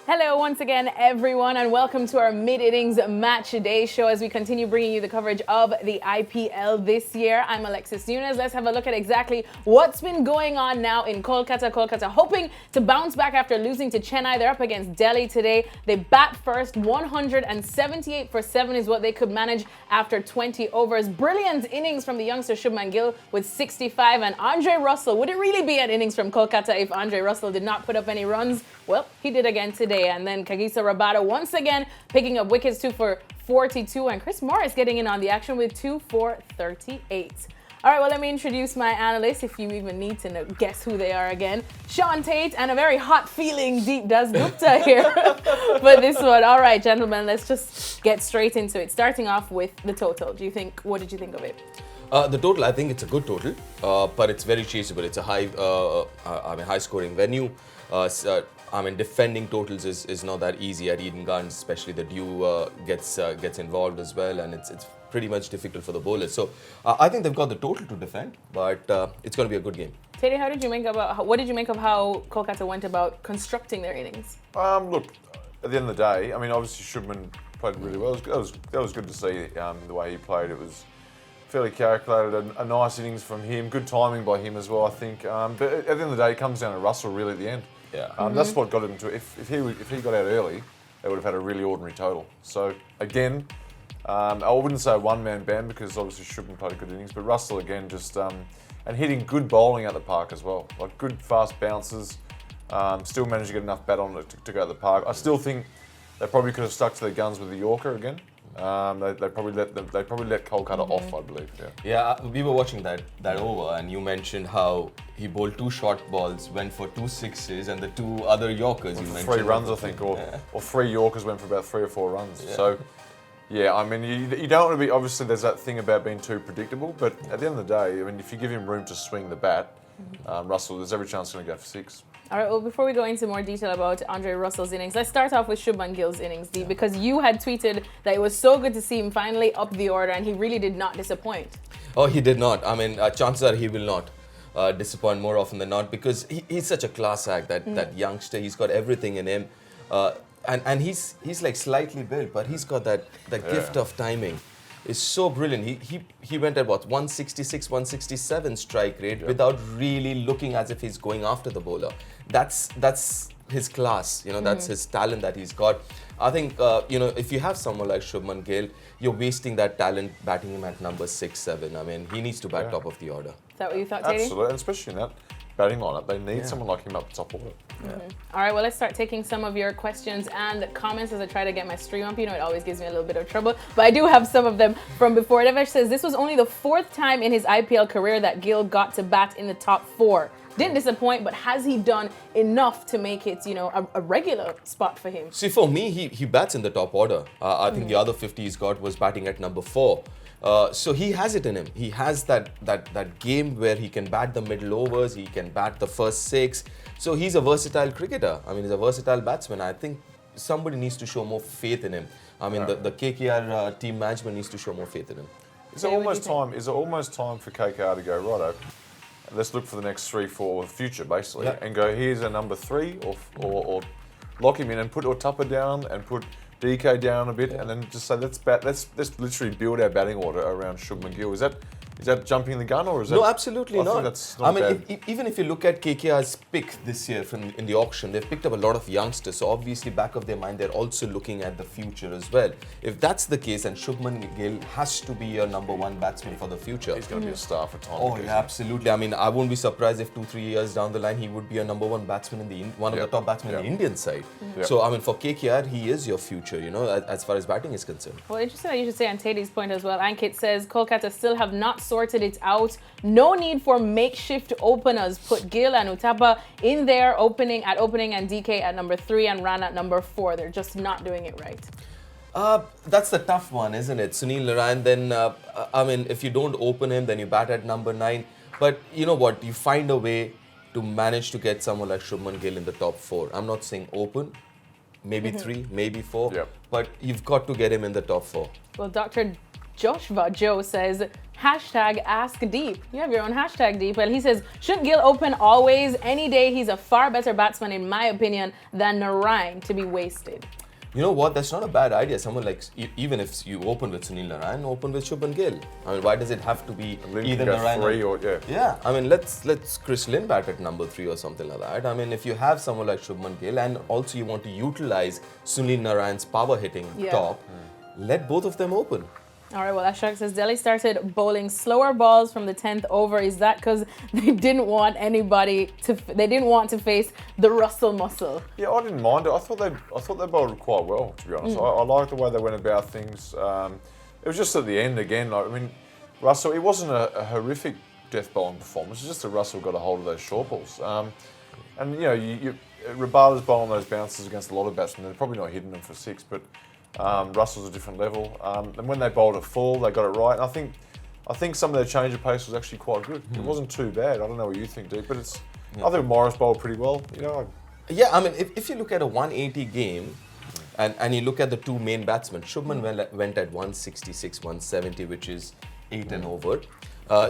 Hello once again, everyone, and welcome to our mid-innings match day show as we continue bringing you the coverage of the IPL this year. I'm Alexis Nunes. Let's have a look at exactly what's been going on now in Kolkata. Kolkata hoping to bounce back after losing to Chennai. They're up against Delhi today. They bat first. 178 for 7 is what they could manage after 20 overs. Brilliant innings from the youngster Shubman Gill with 65, and Andre Russell. Would it really be an innings from Kolkata if Andre Russell did not put up any runs? Well, he did again today. And then Kagisa Rabada once again picking up wickets, 2 for 42. And Chris Morris getting in on the action with 2 for 38. All right, well, let me introduce my analysts, if you even need to guess who they are again. Sean Tate and a very hot-feeling deep Dasgupta here for this one. All right, gentlemen, let's just get straight into it. Starting off with the total. What did you think of it? The total, I think it's a good total, but it's very chaseable. It's a high-scoring venue. Defending totals is not that easy at Eden Gardens, especially the dew gets involved as well, and it's pretty much difficult for the bowlers. So I think they've got the total to defend, but it's going to be a good game. Teddy, what did you make of how Kolkata went about constructing their innings? Look, at the end of the day, I mean, obviously Shubman played really well. That was good to see the way he played. It was fairly calculated, a nice innings from him, good timing by him as well, I think. But at the end of the day, it comes down to Russell really at the end. Yeah. That's what got him to. If he got out early, they would have had a really ordinary total. So again, I wouldn't say a one-man band because obviously Shubman played a good innings, but Russell again just and hitting good bowling at the park as well, like good fast bounces. Still managed to get enough bat on it to go to the park. I still think they probably could have stuck to their guns with the Yorker again. They probably let Kolkata off, I believe. Yeah, we were watching that over, and you mentioned how he bowled 2 short balls, went for 2 sixes, and the 2 other Yorkers you mentioned. 3 runs, I think, or 3 Yorkers went for about 3 or 4 runs. Yeah. So, yeah, I mean, you don't want to be. Obviously, there's that thing about being too predictable, but at the end of the day, I mean, if you give him room to swing the bat, Russell, there's every chance he's going to go for 6. All right, well, before we go into more detail about Andre Russell's innings, let's start off with Shubman Gill's innings, Dee, because you had tweeted that it was so good to see him finally up the order, and he really did not disappoint. Oh, he did not. I mean, chances are he will not disappoint more often than not, because he's such a class act, that youngster. He's got everything in him. And he's like slightly built, but he's got that gift of timing. It's so brilliant. He went at 166, 167 strike rate without really looking as if he's going after the bowler. That's his class, that's his talent that he's got. I think, if you have someone like Shubman Gill, you're wasting that talent batting him at number 6, 7. I mean, he needs to bat top of the order. Is that what you thought, Teddy? Absolutely, and especially in that batting lineup, they need someone like him up the top of it. All right, well, let's start taking some of your questions and comments as I try to get my stream up. It always gives me a little bit of trouble, but I do have some of them from before. Devesh says this was only the 4th time in his IPL career that Gill got to bat in the top 4. Didn't disappoint, but has he done enough to make it, a regular spot for him? See, for me, he bats in the top order. I think the other 50 he's got was batting at number 4. So he has it in him. He has that game where he can bat the middle overs, he can bat the first 6. So he's a versatile cricketer. I mean, he's a versatile batsman. I think somebody needs to show more faith in him. I mean, the KKR team management needs to show more faith in him. Is it almost time for KKR to go, righto, let's look for the next 3, 4 future, basically, and go, here's a number 3, or lock him in and put Otapa down and put DK down a bit, and then just say let's literally build our batting order around Shubman Gill. Is that jumping the gun, or is that? No, absolutely not. That's not even if you look at KKR's pick this year in the auction, they've picked up a lot of youngsters. So obviously, back of their mind, they're also looking at the future as well. If that's the case, and Shubman Gill has to be your number 1 batsman for the future. He's going to be a star for time. Oh, yeah, absolutely. I mean, I wouldn't be surprised if 2-3 years down the line, he would be a number 1 batsman in one of the top batsmen in the Indian side. So, I mean, for KKR, he is your future, as far as batting is concerned. Well, interesting that you should say on Teddy's point as well. Ankit says, Kolkata still have not sorted it out. No need for makeshift openers. Put Gill and Utapa in there, opening and DK at number 3 and Rana at number 4. They're just not doing it right. That's the tough one, isn't it? Sunil Narayan, then, if you don't open him, then you bat at number 9. But you know what? You find a way to manage to get someone like Shubman Gill in the top 4. I'm not saying open, maybe 3, maybe 4, but you've got to get him in the top 4. Well, Dr. Joshua Joe says, hashtag ask deep. You have your own hashtag deep. Well, he says, should Gill open always? Any day, he's a far better batsman, in my opinion, than Narayan to be wasted. You know what? That's not a bad idea. Someone like, even if you open with Sunil Narayan, open with Shubman Gill. I mean, why does it have to be either Narayan or Yeah, I mean, let's Chris Lynn bat at number 3 or something like that. I mean, if you have someone like Shubman Gill and also you want to utilize Sunil Narayan's power hitting top, let both of them open. All right, well, Ashok says Delhi started bowling slower balls from the 10th over. Is that because they didn't want to face the Russell muscle? Yeah, I didn't mind it. I thought they bowled quite well, to be honest. I liked the way they went about things. It was just at the end again. I mean, Russell, it wasn't a horrific death bowling performance. It's just that Russell got a hold of those short balls. And you know, Rabada's bowling those bounces against a lot of batsmen. They're probably not hitting them for 6, but Russell's a different level. And when they bowled it full, they got it right. And I think some of their change of pace was actually quite good. It wasn't too bad. I don't know what you think, Deep, but I think Morris bowled pretty well. You know. Yeah, I mean, if you look at a 180 game, and you look at the two main batsmen, Shubman went at 166, 170, which is 8 and over.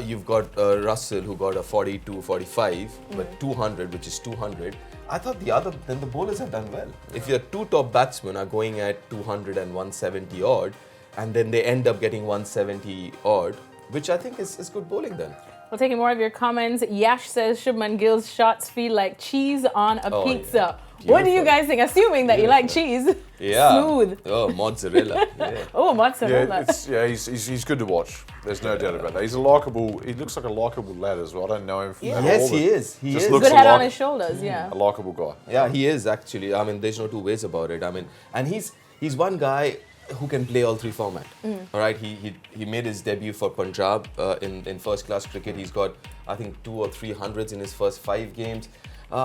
You've got Russell, who got a 42, 45, but 200, which is 200. I thought the bowlers have done well. If your two top batsmen are going at 200 and 170 odd, and then they end up getting 170 odd, which I think is good bowling then. We'll take more of your comments. Yash says Shubman Gill's shots feel like cheese on a pizza. Yeah. What do you guys think? Assuming that you like cheese. Yeah. Smooth. Oh, mozzarella. Yeah. Oh, mozzarella. He's good to watch. There's no doubt about that. He looks like a likeable lad as well. I don't know him from that Yes, all, he is. He just is. looks Good head on like his shoulders, yeah. a likeable guy. Yeah, he is actually. I mean, there's no two ways about it. I mean, and he's one guy who can play all three formats. All right, he made his debut for Punjab in first class cricket. He's got, I think, 200 or 300s in his first 5 games.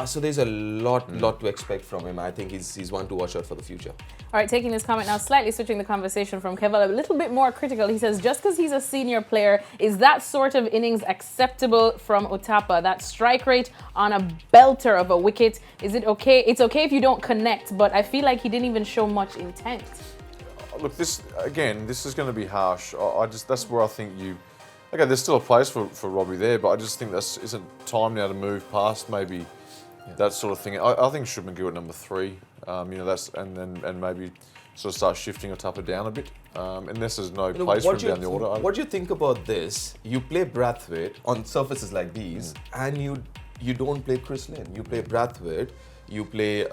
So there's a lot to expect from him. I think he's one to watch out for the future. All right, taking this comment now, slightly switching the conversation from Keval, a little bit more critical. He says, just because he's a senior player, is that sort of innings acceptable from Uthappa? That strike rate on a belter of a wicket, is it okay? It's okay if you don't connect, but I feel like he didn't even show much intent. Look, this is going to be harsh. That's where I think okay, there's still a place for Robbie there, but I just think this isn't time now to move past maybe that sort of thing. I think Shubman Gill at number 3. You know, that's and maybe sort of start shifting Uthappa down a bit. Unless there's no place for him down the order. What do you think about this? You play Brathwaite on surfaces like these, and you don't play Chris Lynn. You play Brathwaite. You play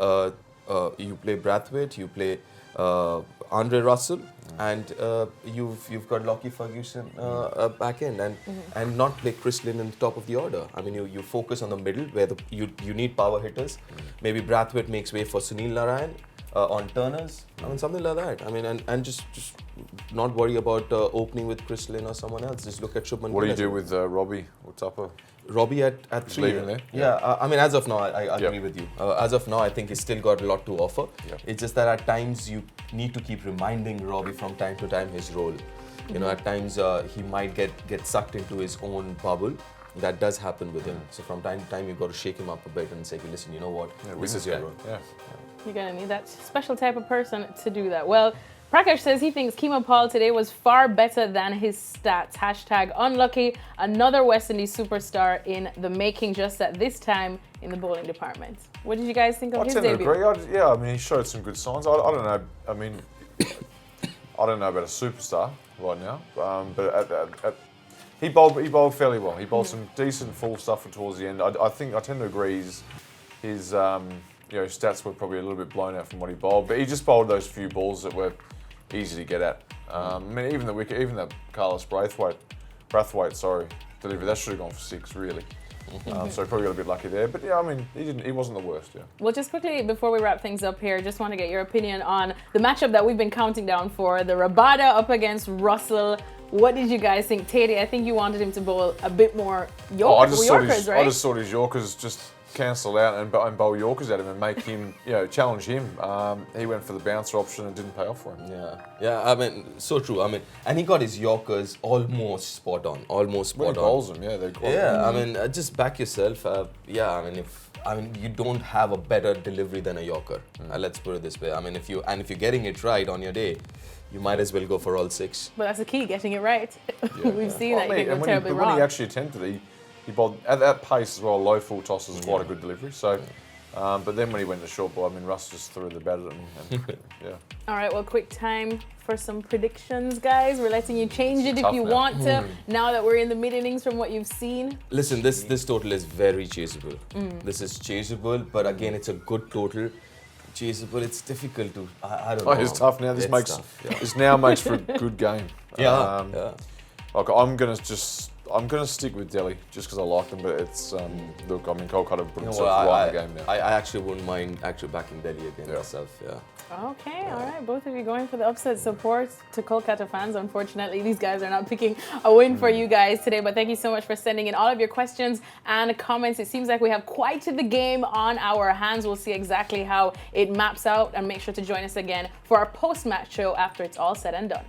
Brathwaite. You play Andre Russell, and you've got Lockie Ferguson back in, and not play Chris Lynn in the top of the order. I mean, you focus on the middle where you need power hitters. Maybe Brathwaite makes way for Sunil Narayan on Turners. I mean, something like that. I mean, and just not worry about opening with Chris Lynn or someone else. Just look at Shubman. What do you do with Robbie Uthappa? Robbie at 3. Leaving there? Yeah, I mean, as of now, I agree with you. As of now, I think he's still got a lot to offer. It's just that at times you need to keep reminding Robbie from time to time his role. You know, at times he might get sucked into his own bubble. That does happen with him. So from time to time, you've got to shake him up a bit and say, listen, you know what? This is your role. You're going to need that special type of person to do that. Well, Prakash says he thinks Keema Paul today was far better than his stats. Hashtag unlucky. Another West Indies superstar in the making just at this time in the bowling department. What did you guys think of his debut? I tend to agree. I mean, he showed some good signs. I don't know. I mean, I don't know about a superstar right now, but he bowled fairly well. He bowled some decent full stuff towards the end. I think I tend to agree his stats were probably a little bit blown out from what he bowled, but he just bowled those few balls that were easy to get at. I mean, even the Carlos Brathwaite delivery, that should have gone for 6 really. So probably got a bit lucky there, but yeah, I mean, he wasn't the worst. Yeah. Well, just quickly before we wrap things up here, just want to get your opinion on the matchup that we've been counting down for, the Rabada up against Russell. What did you guys think? Teddy, I think you wanted him to bowl a bit more Yorkers, right? I just thought his Yorkers just cancel out and bowl Yorkers at him and make him, challenge him. He went for the bouncer option and didn't pay off for him. Yeah. I mean, so true. I mean, and he got his Yorkers almost spot on. Almost When spot he on. bowls them, they're quite Yeah, I mean, just back yourself. I mean, you don't have a better delivery than a Yorker. Let's put it this way. I mean, if you're getting it right on your day, you might as well go for all 6. But that's the key, getting it right. We've seen Well, that you can go and terribly when wrong. he actually attempted it, he bowled at that pace as well. Low full toss is quite a good delivery. So, but then when he went to short ball, I mean, Russ just threw the bat at him. And, yeah. All right, well, quick time for some predictions, guys. We're letting you change it if Tough you now. want to. Now that we're in the mid-innings from what you've seen. Listen, this total is very chaseable. This is chaseable, but again, it's a good total. Chaseable, it's difficult to. I don't know. It's tough now. It's tough, yeah. This now makes for a good game. Yeah. Like I'm gonna stick with Delhi just because I like them. But it's look, I mean, Kolkata put You know themselves what, right in the game now. I actually wouldn't mind actually backing Delhi again myself. Yeah. Okay, all right. Both of you going for the upset support to Kolkata fans. Unfortunately, these guys are not picking a win for you guys today. But thank you so much for sending in all of your questions and comments. It seems like we have quite the game on our hands. We'll see exactly how it maps out. And make sure to join us again for our post-match show after it's all said and done.